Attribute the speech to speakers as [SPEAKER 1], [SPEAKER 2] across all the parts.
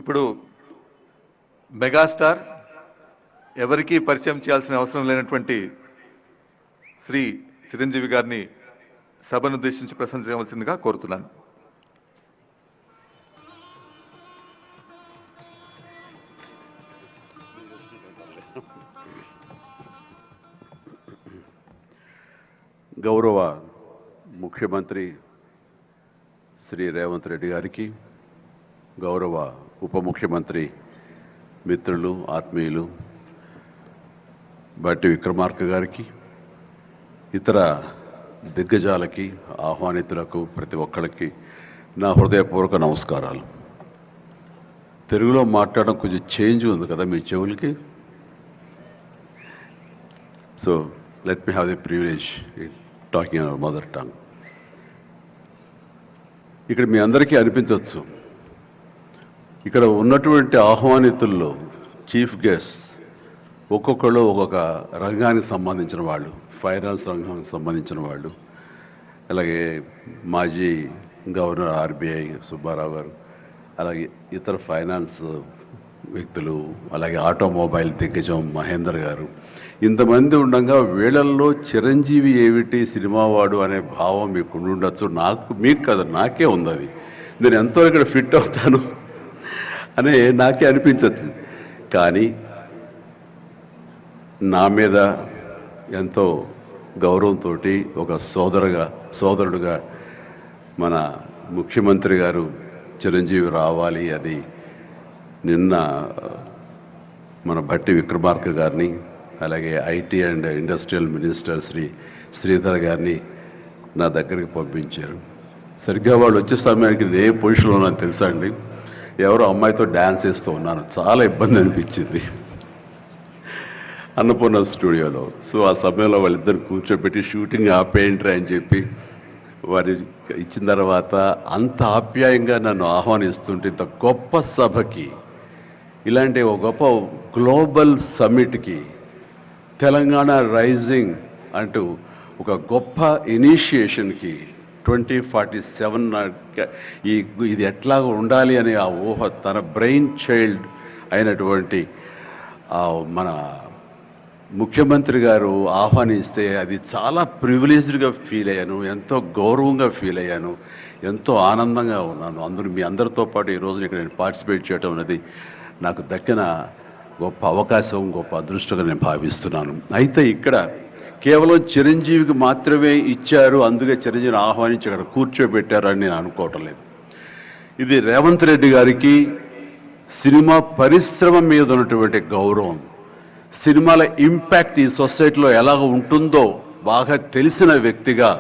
[SPEAKER 1] ఇప్పుడు మెగాస్టార్ ఎవరికీ పరిచయం చేయాల్సిన అవసరం లేనటువంటి శ్రీ చిరంజీవి గారిని సభను ఉద్దేశించి ప్రశంసించవలసిందిగా కోరుతున్నాను.
[SPEAKER 2] గౌరవ ముఖ్యమంత్రి శ్రీ రేవంత్ రెడ్డి గారికి, గౌరవ ఉప ముఖ్యమంత్రి మిత్రులు ఆత్మీయులు బట్టి విక్రమార్క గారికి, ఇతర దిగ్గజాలకి, ఆహ్వానితులకు, ప్రతి ఒక్కరికి నా హృదయపూర్వక నమస్కారాలు. తెలుగులో మాట్లాడడం కొంచెం చేంజ్ ఉంది కదా మీ చెవులకి. So let me have the privilege in talking in our mother tongue. ఇక్కడ మీ అందరికీ అనిపించవచ్చు, ఇక్కడ ఉన్నటువంటి ఆహ్వానితుల్లో చీఫ్ గెస్ట్ ఒక్కొక్కళ్ళు ఒక్కొక్క రంగానికి సంబంధించిన వాళ్ళు, ఫైనాన్స్ రంగానికి సంబంధించిన వాళ్ళు, అలాగే మాజీ గవర్నర్ ఆర్బీఐ సుబ్బారావు గారు, అలాగే ఇతర ఫైనాన్స్ వ్యక్తులు, అలాగే ఆటోమొబైల్ దిగ్గజం మహేందర్ గారు, ఇంతమంది ఉండగా వీళ్ళల్లో చిరంజీవి ఏమిటి సినిమావాడు అనే భావం మీకు ఉండొచ్చు. మీకు కదా, నాకే ఉంది అది. నేను ఎంతో ఇక్కడ ఫిట్ అవుతాను అని నాకే అనిపించచ్చు. కానీ నా మీద ఎంతో గౌరవంతో ఒక సోదరుడుగా మన ముఖ్యమంత్రి గారు చిరంజీవి రావాలి అని నిన్న మన భట్టి విక్రమార్క గారిని, అలాగే IT and industrial minister Sridhar గారిని నా దగ్గరికి పంపించారు. సరిగ్గా వాళ్ళు వచ్చే సమయానికి ఏ పొజిషన్లో ఉన్నాను తెలుసా అండి? ఎవరో అమ్మాయితో డ్యాన్స్ వేస్తూ ఉన్నాను. చాలా ఇబ్బంది అనిపించింది అన్నపూర్ణ స్టూడియోలో. సో ఆ సమయంలో వాళ్ళిద్దరు కూర్చోబెట్టి షూటింగ్ ఆపేయండి అని చెప్పి వారి ఇచ్చిన తర్వాత అంత ఆప్యాయంగా నన్ను ఆహ్వానిస్తుంటే, ఇంత గొప్ప సభకి, ఇలాంటి ఒక గొప్ప గ్లోబల్ సమ్మిట్కి, తెలంగాణ రైజింగ్ అంటూ ఒక గొప్ప ఇనిషియేషన్కి 2047 ఇది ఎట్లా ఉండాలి అనే ఆ ఊహ తన బ్రెయిన్ చైల్డ్ అయినటువంటి మన ముఖ్యమంత్రి గారు ఆహ్వానిస్తే అది చాలా ప్రివిలేజ్డ్గా ఫీల్ అయ్యాను, ఎంతో గౌరవంగా ఫీల్ అయ్యాను, ఎంతో ఆనందంగా ఉన్నాను. అందరూ మీ అందరితో పాటు ఈరోజు ఇక్కడ నేను పార్టిసిపేట్ చేయడం అనేది నాకు దక్కిన గొప్ప అవకాశం, గొప్ప అదృష్టంగా నేను భావిస్తున్నాను. అయితే ఇక్కడ కేవలం చిరంజీవికి మాత్రమే ఇచ్చారు, అందుకే చిరంజీవిని ఆహ్వానించి అక్కడ కూర్చోబెట్టారు అని నేను అనుకోవటం లేదు. ఇది రేవంత్ రెడ్డి గారికి సినిమా పరిశ్రమ మీద ఉన్నటువంటి గౌరవం, సినిమాల ఇంపాక్ట్ ఈ సొసైటీలో ఎలాగ ఉంటుందో బాగా తెలిసిన వ్యక్తిగా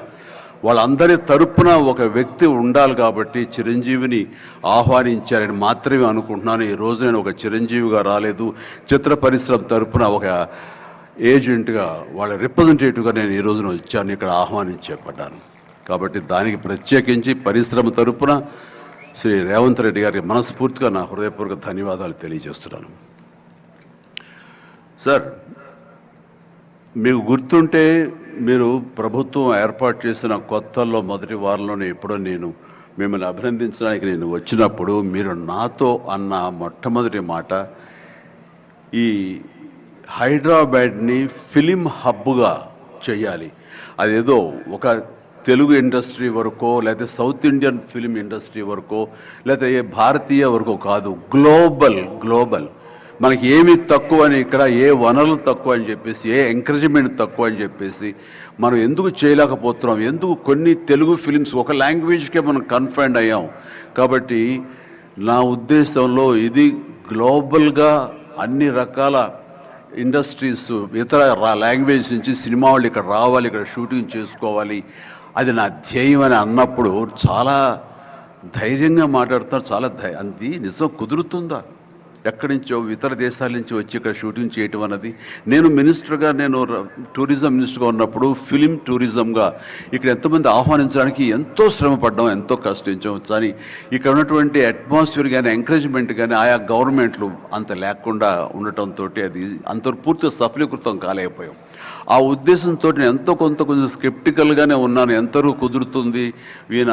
[SPEAKER 2] వాళ్ళందరి తరపున ఒక వ్యక్తి ఉండాలి కాబట్టి చిరంజీవిని ఆహ్వానించారని మాత్రమే అనుకుంటున్నాను. ఈరోజు నేను ఒక చిరంజీవిగా రాలేదు, చిత్ర పరిశ్రమ తరపున ఒక ఏజెంట్గా, వాళ్ళ రిప్రజెంటేటివ్గా నేను ఈ రోజున వచ్చాను, ఇక్కడ ఆహ్వానించబడ్డాను. కాబట్టి దానికి ప్రత్యేకించి పరిశ్రమ తరపున శ్రీ రేవంత్ రెడ్డి గారికి మనస్ఫూర్తిగా నా హృదయపూర్వక ధన్యవాదాలు తెలియజేస్తున్నాను. సార్, మీకు గుర్తుంటే మీరు ప్రభుత్వం ఏర్పాటు చేసిన కొత్తల్లో మొదటి వారంలోనే ఎప్పుడో నేను మిమ్మల్ని అభినందించడానికి నేను వచ్చినప్పుడు మీరు నాతో అన్న మొట్టమొదటి మాట, ఈ హైదరాబాద్ని ఫిలిం హబ్గా చేయాలి. అదేదో ఒక తెలుగు ఇండస్ట్రీ వరకో, లేకపోతే సౌత్ ఇండియన్ ఫిలిం ఇండస్ట్రీ వరకో, లేకపోతే ఏ భారతీయ వరకో కాదు, గ్లోబల్ మనకి ఏమి తక్కువ అని, ఇక్కడ ఏ వనరులు తక్కువ అని చెప్పేసి, ఏ ఎంకరేజ్మెంట్ తక్కువ అని చెప్పేసి మనం ఎందుకు చేయలేకపోతున్నాం? ఎందుకు కొన్ని తెలుగు ఫిలిమ్స్ ఒక లాంగ్వేజ్కే మనం కన్ఫైన్డ్ అయ్యాం? కాబట్టి నా ఉద్దేశంలో ఇది గ్లోబల్గా అన్ని రకాల ఇండస్ట్రీస్, ఇతర లాంగ్వేజ్ నుంచి సినిమా వాళ్ళు ఇక్కడ రావాలి, ఇక్కడ షూటింగ్ చేసుకోవాలి, అది నా ధ్యేయం అని అన్నప్పుడు చాలా ధైర్యంగా మాట్లాడుతున్నారు. చాలా అది నిజం కుదురుతుందా? ఎక్కడి నుంచో ఇతర దేశాల నుంచి వచ్చి ఇక్కడ షూటింగ్ చేయటం అన్నది, నేను టూరిజం మినిస్టర్గా ఉన్నప్పుడు ఫిలిం టూరిజంగా ఇక్కడ ఎంతమంది ఆహ్వానించడానికి ఎంతో శ్రమ పడ్డాం, ఎంతో కష్టించాం. కానీ ఇక్కడ ఉన్నటువంటి అట్మాస్ఫియర్ కానీ ఎంకరేజ్మెంట్ కానీ ఆయా గవర్నమెంట్లు అంత లేకుండా ఉండటంతో అది అంత పూర్తిగా సఫలీకృతం కాలేకపోయాం. ఆ ఉద్దేశంతో నేను ఎంతో కొంచెం స్కెప్టికల్గానే ఉన్నాను. ఎంతవరకు కుదురుతుంది, ఈయన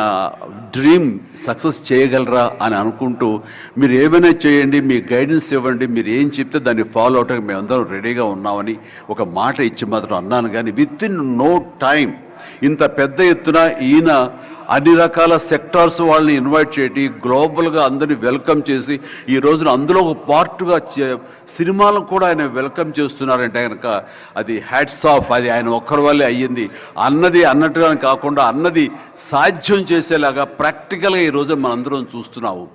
[SPEAKER 2] డ్రీమ్ సక్సెస్ చేయగలరా అని అనుకుంటూ, మీరు ఏమైనా చేయండి, మీ గైడెన్స్ ఇవ్వండి, మీరు ఏం చెప్తే దాన్ని ఫాలో అవడానికి మేమందరం రెడీగా ఉన్నామని ఒక మాట ఇచ్చి మాత్రం అన్నాను. కానీ విత్ ఇన్ నో టైం ఇంత పెద్ద ఎత్తున ఈయన అన్ని రకాల సెక్టార్స్ వాళ్ళని ఇన్వైట్ చేయటి, గ్లోబల్గా అందరినీ వెల్కమ్ చేసి ఈ రోజున అందులో ఒక పార్ట్గా సినిమాలను కూడా ఆయన వెల్కమ్ చేస్తున్నారంటే కనుక అది హ్యాట్స్ ఆఫ్. అది ఆయన ఒక్కరి వల్లే అయ్యింది అన్నట్టుగా కాకుండా అన్నది సాధ్యం చేసేలాగా ప్రాక్టికల్గా ఈ రోజు మనందరం చూస్తున్నాము.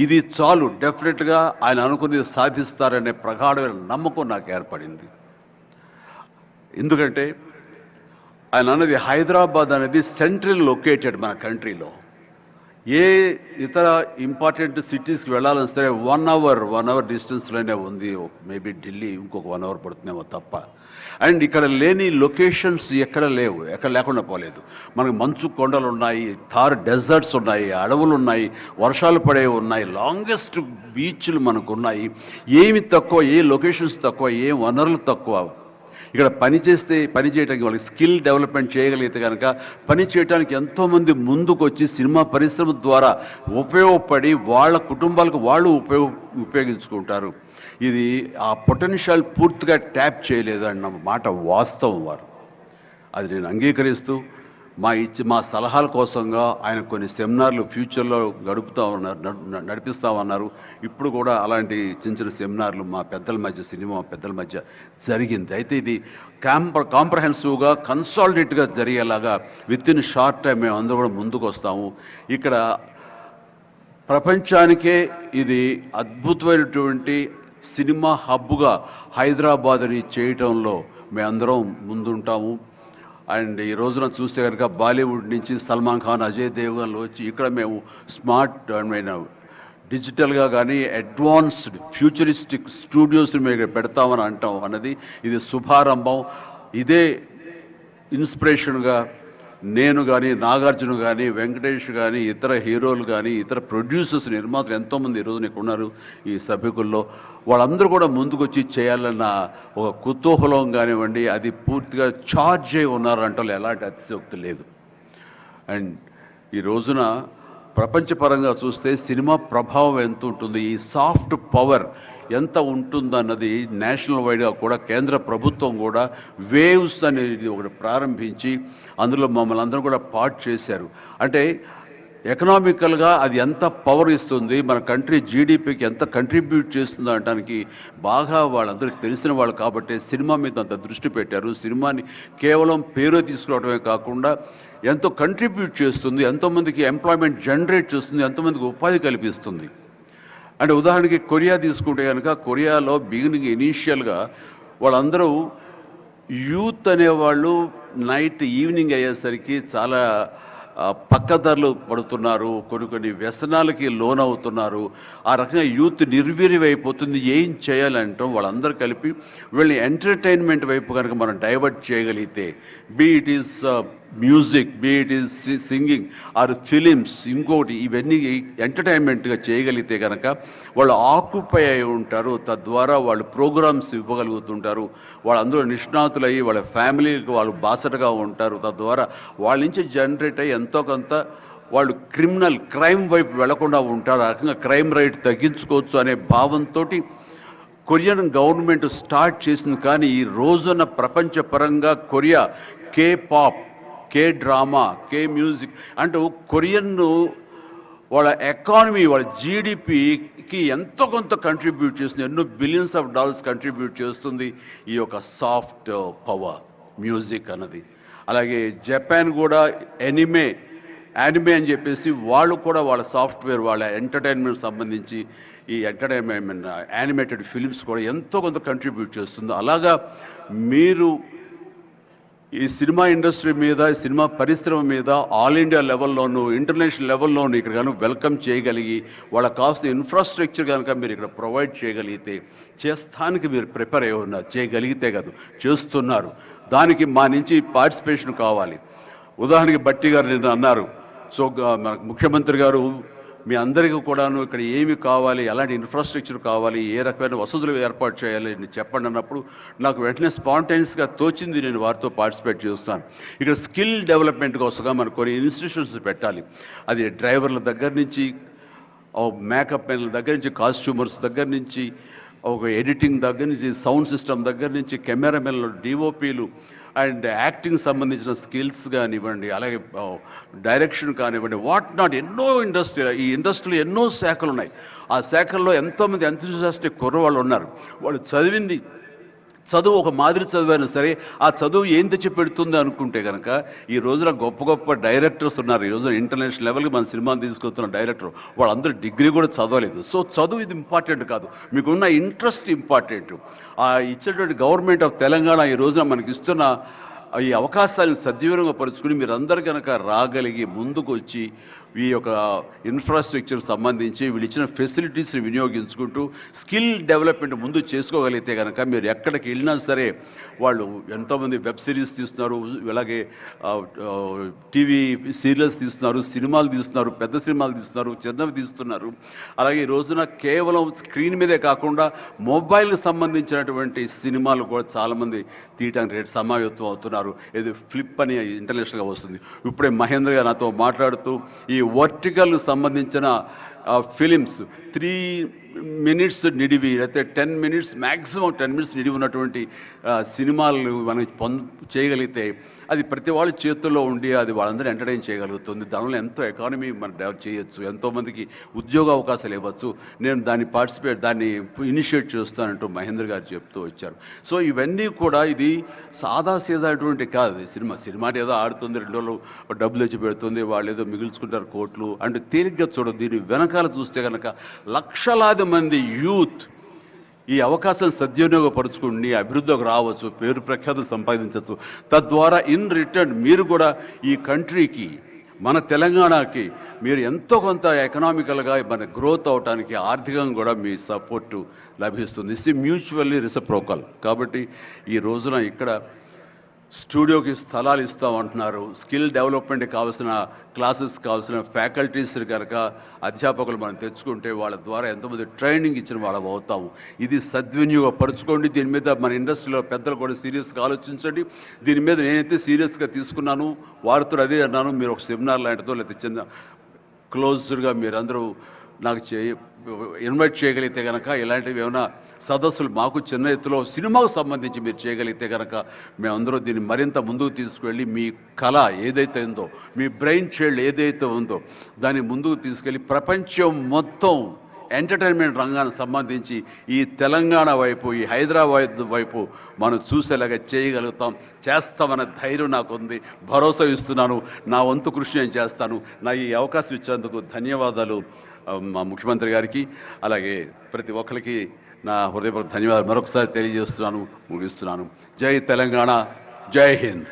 [SPEAKER 2] ఇది చాలు, డెఫినెట్గా ఆయన అనుకున్నది సాధిస్తారనే ప్రగాఢమైన నమ్మకం నాకు ఏర్పడింది. ఎందుకంటే ఆయన అన్నది హైదరాబాద్ అనేది సెంట్రల్ లొకేటెడ్ మన కంట్రీలో. ఏ ఇతర ఇంపార్టెంట్ సిటీస్కి వెళ్ళాలని సరే 1 అవర్ డిస్టెన్స్లోనే ఉంది. మేబీ ఢిల్లీ ఇంకొక 1 అవర్ పడుతుందేమో తప్ప. అండ్ ఇక్కడ లేని లొకేషన్స్ ఎక్కడ లేవు, ఎక్కడ లేకుండా పోలేదు. మనకు మంచు కొండలు ఉన్నాయి, థార్ డెజర్ట్స్ ఉన్నాయి, అడవులు ఉన్నాయి, వర్షాలు పడేవి ఉన్నాయి, లాంగెస్ట్ బీచ్లు మనకు ఉన్నాయి. ఏమి తక్కువ, ఏ లొకేషన్స్ తక్కువ, ఏ వనరులు తక్కువ. ఇక్కడ పని చేయడానికి వాళ్ళకి స్కిల్ డెవలప్మెంట్ చేయగలిగితే కనుక పని చేయడానికి ఎంతోమంది ముందుకు వచ్చి సినిమా పరిశ్రమ ద్వారా ఉపయోగపడి వాళ్ళ కుటుంబాలకు వాళ్ళు ఉపయోగించుకుంటారు. ఇది ఆ పొటెన్షియల్ పూర్తిగా ట్యాప్ చేయలేదన్న మాట వాస్తవం. వారు అది నేను అంగీకరిస్తూ మా సలహాల కోసంగా ఆయన కొన్ని సెమినార్లు ఫ్యూచర్లో నడిపిస్తామన్నారు. ఇప్పుడు కూడా అలాంటి చిన్న సెమినార్లు మా పెద్దల మధ్య, సినిమా పెద్దల మధ్య జరిగింది. అయితే ఇది కాంప్రహెన్సివ్గా కన్సాలిడేట్గా జరిగేలాగా విత్ ఇన్ షార్ట్ టైం మేము అందరూ కూడా ముందుకు వస్తాము. ఇక్కడ ప్రపంచానికే ఇది అద్భుతమైనటువంటి సినిమా హబ్గా హైదరాబాద్ని చేయటంలో మేమందరం ముందుంటాము. అండ్ ఈ రోజున చూస్తే కనుక బాలీవుడ్ నుంచి సల్మాన్ ఖాన్, అజయ్ దేవ్గన్ వచ్చి ఇక్కడ మేము స్మార్ట్ డిజిటల్గా కానీ అడ్వాన్స్డ్ ఫ్యూచరిస్టిక్ స్టూడియోస్ని మేము పెడతామని అంటాం అన్నది ఇది శుభారంభం. ఇదే ఇన్స్పిరేషన్గా నేను కానీ, నాగార్జున కానీ, వెంకటేష్ కానీ, ఇతర హీరోలు కానీ, ఇతర ప్రొడ్యూసర్స్, నిర్మాతలు ఎంతోమంది ఈరోజున ఇక్కడ ఉన్నారు ఈ సభ్యుకుల్లో. వాళ్ళందరూ కూడా ముందుకు వచ్చి చేయాలన్న ఒక కుతూహలం కానివ్వండి, అది పూర్తిగా ఛార్జ్ అయి ఉన్నారంటే ఎలాంటి అతిశయోక్తి లేదు. అండ్ ఈ రోజున ప్రపంచపరంగా చూస్తే సినిమా ప్రభావం ఎంత ఉంటుంది, ఈ సాఫ్ట్ పవర్ ఎంత ఉంటుందన్నది నేషనల్ వైడ్గా కూడా కేంద్ర ప్రభుత్వం కూడా వేవ్స్ అనేది ఒకటి ప్రారంభించి అందులో మమ్మల్ని అందరూ కూడా పార్ట్ చేశారు. అంటే ఎకనామికల్గా అది ఎంత పవర్ ఇస్తుంది, మన కంట్రీ జీడిపికి ఎంత కంట్రిబ్యూట్ చేస్తుందో అనడానికి బాగా వాళ్ళందరికీ తెలిసిన వాళ్ళు కాబట్టి సినిమా మీద అంత దృష్టి పెట్టారు. సినిమాని కేవలం పేరు తీసుకురావడమే కాకుండా ఎంతో కంట్రిబ్యూట్ చేస్తుంది, ఎంతోమందికి ఎంప్లాయ్మెంట్ జనరేట్ చేస్తుంది, ఎంతోమందికి ఉపాధి కల్పిస్తుంది. అంటే ఉదాహరణకి కొరియా తీసుకుంటే కనుక కొరియాలో ఇనీషియల్గా వాళ్ళందరూ యూత్ అనేవాళ్ళు నైట్ ఈవినింగ్ అయ్యేసరికి చాలా పక్కదారులు పడుతున్నారు, కొన్ని వ్యసనాలకి లోనవుతున్నారు. ఆ రకంగా యూత్ నిర్వీర్యమైపోతుంది. ఏం చేయాలంటాం వాళ్ళందరూ కలిపి వీళ్ళని ఎంటర్టైన్మెంట్ వైపు కనుక మనం డైవర్ట్ చేయగలిగితే, be it is music, be it is singing or films, ఇంకోటి ఇవన్నీ ఎంటర్టైన్మెంట్గా చేయగలిగితే కనుక వాళ్ళు ఆక్యుపై అయి ఉంటారు. తద్వారా వాళ్ళు ప్రోగ్రామ్స్ ఇవ్వగలుగుతుంటారు. వాళ్ళందరూ నిష్ణాతులయ్యి వాళ్ళ ఫ్యామిలీకి వాళ్ళు బాసటగా ఉంటారు. తద్వారా వాళ్ళ నుంచి జనరేట్ అయ్యి ఎంతో కొంత వాళ్ళు క్రైమ్ వైపు వెళ్లకుండా ఉంటారు. ఆ రకంగా క్రైమ్ రేట్ తగ్గించుకోవచ్చు అనే భావంతో కొరియన్ గవర్నమెంట్ స్టార్ట్ చేసింది. కానీ ఈ రోజున ప్రపంచపరంగా Korea K pop, K drama, K music అంటూ కొరియన్ వాళ్ళ ఎకానమీ, వాళ్ళ జీడిపికి ఎంతో కొంత కంట్రిబ్యూట్ చేస్తుంది. ఎన్నో బిలియన్స్ ఆఫ్ డాలర్స్ కంట్రిబ్యూట్ చేస్తుంది ఈ యొక్క సాఫ్ట్ పవర్ మ్యూజిక్ అన్నది. అలాగే జపాన్ కూడా యానిమే అని చెప్పేసి వాళ్ళు కూడా వాళ్ళ సాఫ్ట్వేర్, వాళ్ళ ఎంటర్టైన్మెంట్ సంబంధించి ఈ ఎంటర్టైన్మెంట్ యానిమేటెడ్ ఫిలిమ్స్ కూడా ఎంతో కొంత కంట్రిబ్యూట్ చేస్తుంది. అలాగా మీరు ఈ సినిమా ఇండస్ట్రీ మీద, సినిమా పరిశ్రమ మీద ఆల్ ఇండియా లెవెల్లోనూ ఇంటర్నేషనల్ లెవెల్లోనూ ఇక్కడ కనుక వెల్కమ్ చేయగలిగి వాళ్ళకి కావాల్సిన ఇన్ఫ్రాస్ట్రక్చర్ కనుక మీరు ఇక్కడ ప్రొవైడ్ చేయగలిగితే, చేస్తానికి మీరు ప్రిపేర్ అయి ఉన్నారు, చేయగలిగితే కాదు చేస్తున్నారు. దానికి మా నుంచి పార్టిసిపేషన్ కావాలి. ఉదాహరణకి బట్టి గారు నిన్న అన్నారు, సో మన ముఖ్యమంత్రి గారు మీ అందరికీ కూడాను ఇక్కడ ఏమి కావాలి, ఎలాంటి ఇన్ఫ్రాస్ట్రక్చర్ కావాలి, ఏ రకమైన వసతులు ఏర్పాటు చేయాలి అని చెప్పండి అన్నప్పుడు నాకు వెంటనే స్పాంటైనియస్గా తోచింది, నేను వారితో పార్టిసిపేట్ చేస్తాను. ఇక్కడ స్కిల్ డెవలప్మెంట్ కోసంగా మనం కొన్ని ఇన్స్టిట్యూషన్స్ పెట్టాలి. అది డ్రైవర్ల దగ్గర నుంచి, మేకప్ మెన్ల దగ్గర నుంచి, కాస్ట్యూమర్స్ దగ్గర నుంచి, ఒక ఎడిటింగ్ దగ్గర నుంచి, సౌండ్ సిస్టమ్ దగ్గర నుంచి, కెమెరామెన్లు, డిఓపీలు అండ్ యాక్టింగ్ సంబంధించిన స్కిల్స్ కానివ్వండి, అలాగే డైరెక్షన్ కానివ్వండి, వాట్ నాట్, ఎన్నో ఈ ఇండస్ట్రీలో ఎన్నో శాఖలు ఉన్నాయి. ఆ శాఖల్లో ఎంతోమంది ఎంతూజియాస్టిక్ కుర్రవాళ్ళు ఉన్నారు. వాళ్ళు చదువు ఒక మాదిరి చదివైనా సరే ఆ చదువు ఏం తెచ్చి పెడుతుంది అనుకుంటే కనుక ఈ రోజున గొప్ప గొప్ప డైరెక్టర్స్ ఉన్నారు. ఈ రోజున ఇంటర్నేషనల్ లెవెల్కి మన సినిమాని తీసుకొస్తున్న డైరెక్టర్ వాళ్ళందరూ డిగ్రీ కూడా చదవలేదు. సో చదువు ఇది ఇంపార్టెంట్ కాదు, మీకున్న ఇంట్రెస్ట్ ఇంపార్టెంట్. ఆ ఇచ్చేటువంటి గవర్నమెంట్ ఆఫ్ తెలంగాణ ఈ రోజున మనకి ఇస్తున్న ఈ అవకాశాలను సద్వినియోగం పరుచుకుని మీరందరూ కనుక రాగలిగి ముందుకు వచ్చి ఈ యొక్క ఇన్ఫ్రాస్ట్రక్చర్ సంబంధించి వీళ్ళు ఇచ్చిన ఫెసిలిటీస్ని వినియోగించుకుంటూ స్కిల్ డెవలప్మెంట్ ముందు చేసుకోగలిగితే కనుక మీరు ఎక్కడికి వెళ్ళినా సరే, వాళ్ళు ఎంతోమంది వెబ్ సిరీస్ తీస్తున్నారు, అలాగే టీవీ సీరియల్స్ తీస్తున్నారు, సినిమాలు తీస్తున్నారు, పెద్ద సినిమాలు తీస్తున్నారు, చిన్నవి తీస్తున్నారు. అలాగే ఈ రోజున కేవలం స్క్రీన్ మీదే కాకుండా మొబైల్కి సంబంధించినటువంటి సినిమాలు కూడా చాలామంది తీయటానికి సమాయత్తం అవుతున్నారు. ఇది ఫ్లిప్ అని ఇంటర్నేషనల్గా వస్తుంది. ఇప్పుడే మహేంద్ర గారు నాతో మాట్లాడుతూ ఈ వర్టికల్ సంబంధించిన ఫిలిమ్స్ 3 minutes నిడివి, లేకపోతే 10 minutes మ్యాక్సిమం 10 minutes నిడివి ఉన్నటువంటి సినిమాలు మనం చేయగలిగితే అది ప్రతి వాళ్ళ చేతుల్లో ఉండి అది వాళ్ళందరూ ఎంటర్టైన్ చేయగలుగుతుంది. దానివల్ల ఎంతో ఎకానమీ మనం డెవలప్ చేయొచ్చు, ఎంతోమందికి ఉద్యోగ అవకాశాలు ఇవ్వచ్చు. నేను దాన్ని ఇనిషియేట్ చేస్తానంటూ మహేంద్ర గారు చెప్తూ వచ్చారు. సో ఇవన్నీ కూడా ఇది సాదాసీదాటువంటి కాదు. సినిమా ఏదో ఆడుతుంది, 2 రోజులు డబ్బులు తెచ్చి పెడుతుంది, వాళ్ళు ఏదో మిగుల్చుకుంటారు కోట్లు అంటే తేలిగ్గా చూడదు. దీని వెనకాల చూస్తే కనుక లక్షలాది మంది యూత్ ఈ అవకాశం సద్వినియోగపరుచుకుని అభివృద్ధిలోకి రావచ్చు, పేరు ప్రఖ్యాతులు సంపాదించవచ్చు. తద్వారా ఇన్ రిటర్న్ మీరు కూడా ఈ కంట్రీకి, మన తెలంగాణకి మీరు ఎంతో కొంత ఎకనామికల్గా మన గ్రోత్ అవడానికి ఆర్థికంగా కూడా మీ సపోర్టు లభిస్తుంది. ఇది మ్యూచువల్లీ రెసిప్రోకల్. కాబట్టి ఈ రోజున ఇక్కడ స్టూడియోకి స్థలాలు ఇస్తామంటున్నారు. స్కిల్ డెవలప్మెంట్కి కావాల్సిన క్లాసెస్, కావాల్సిన ఫ్యాకల్టీస్ కనుక అధ్యాపకులు మనం తెచ్చుకుంటే వాళ్ళ ద్వారా ఎంతోమంది ట్రైనింగ్ ఇచ్చిన వాళ్ళం అవుతాము. ఇది సద్వినియోగపరచుకోండి. దీని మీద మన ఇండస్ట్రీలో పెద్దలు కూడా సీరియస్గా ఆలోచించండి. దీని మీద నేనైతే సీరియస్గా తీసుకున్నాను, వారితో అదే అన్నాను. మీరు ఒక సెమినార్ లాంటిదో లేకపోతే చిన్న క్లోజ్డ్గా మీరందరూ నాకు ఇన్వైట్ చేయగలిగితే కనుక, ఇలాంటివి ఏమైనా సదస్సులు మాకు చిన్న ఎత్తులో సినిమాకు సంబంధించి మీరు చేయగలిగితే కనుక మేమందరూ దీన్ని మరింత ముందుకు తీసుకువెళ్ళి మీ కళ ఏదైతే ఉందో, మీ బ్రెయిన్ చైల్డ్ ఏదైతే ఉందో దాన్ని ముందుకు తీసుకెళ్ళి ప్రపంచం మొత్తం ఎంటర్టైన్మెంట్ రంగానికి సంబంధించి ఈ తెలంగాణ వైపు, ఈ హైదరాబాద్ వైపు మనం చూసేలాగా చేయగలుగుతాం, చేస్తామన్న ధైర్యం నాకుంది, భరోసా ఇస్తున్నాను. నా వంతు కృషి నేను చేస్తాను. నా ఈ అవకాశం ఇచ్చేందుకు ధన్యవాదాలు మా ముఖ్యమంత్రి గారికి, అలాగే ప్రతి ఒక్కరికి నా హృదయపూర్వక ధన్యవాదాలు మరొకసారి తెలియజేస్తున్నాను, ముగిస్తున్నాను. జై తెలంగాణ, జై హింద్.